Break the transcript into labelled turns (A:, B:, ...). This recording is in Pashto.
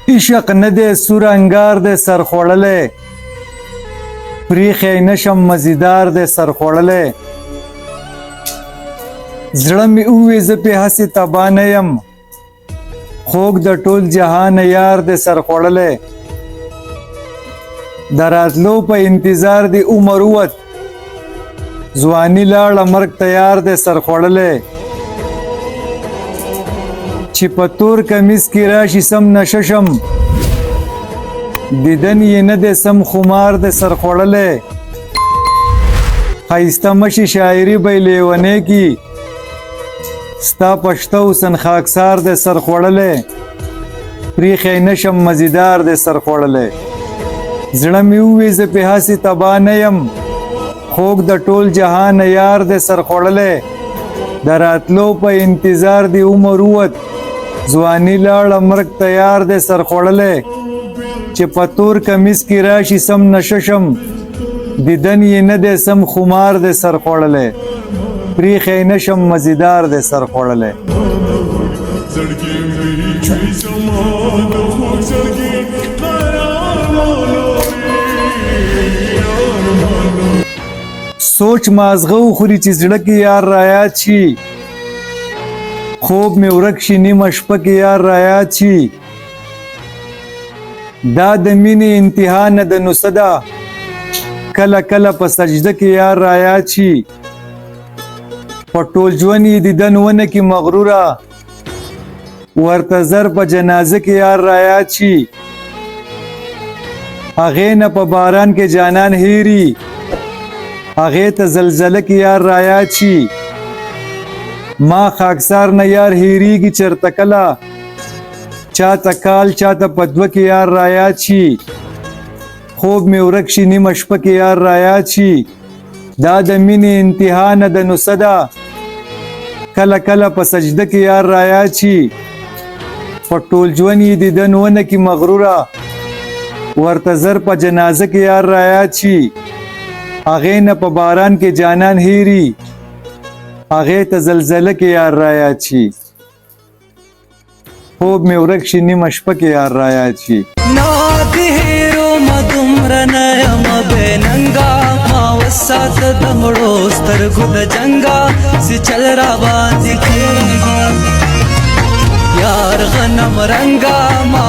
A: عشق نه دی سور انګار دی سر خوړلی پریښی نشم مزیدار دی سر خوړلی زړه مې ووی زه پې هسې تبا نه یم خوږ د ټول جهان یار دی سر خوړلی د راتلو په انتظار دی عمر ووت ځواني لاړه مرګ تیار دی سر خوړلی چې په تور کمیس کې راشي سم نشه شم دیدن یې نه دی سم خمار دی سر خوړلی ښایسته مشي شاعري به یې لیونی کي ستا پشته حسن خاکسار دی سر خوړلی پریښی نشم مزیدار دی سر خوړلی زړه مې ووی زه پې هسې تبا نه یم خوږ د ټول جهان یار دی سر خوړلی د راتلو په انتظار دی عمر ووت ځواني لاړه مرګ تیار دی سر خوړلی چې په تور کمیس کې راشي سم نشه شم دیدن یې نه دی سم خمار دی سر خوړلی پریښی نشم مزیدار دی سر خوړلی سوچ مازغه وخوري چې زړه کې یار رایاد شي خوب مې ورک شي نیمه شپه کې یار رایاد شي دا د مینې انتها نه د نوسه ده کله کله په سجده کې یار رایاد شي په ټول ژوند یې دیدن ونه کې مغروره ورته زر په جنازه کې یار رایاد شي هغې نه په باران کې جانان هیري هغې ته زلزله کې یار رایاد شي ما خاکسار نه یار هیریږي چېرته کله چاته کال چاته په دوه کې یار رایاد شي خوب مې ورک شي نیمه شپه کې یار رایاد شي دا د مینې انتها نه د نوسه ده کله کله په سجده کې یار رایاد شي په ټول ژوند یې دیدن ونه کې مغروره ورته زر په جنازه کې یار رایاد شي هغې نه په باران کې جانان هیري هغې ته زلزله کې یار رایاد شي خوب مې ورک شي نیمه شپه کې یار رایاد شي
B: نادي هیرو مدومره نه یم بې ننګه ما وسات د مړو سترګو د جنګه چې چل را باندې کېږي یار غنم رنګه ما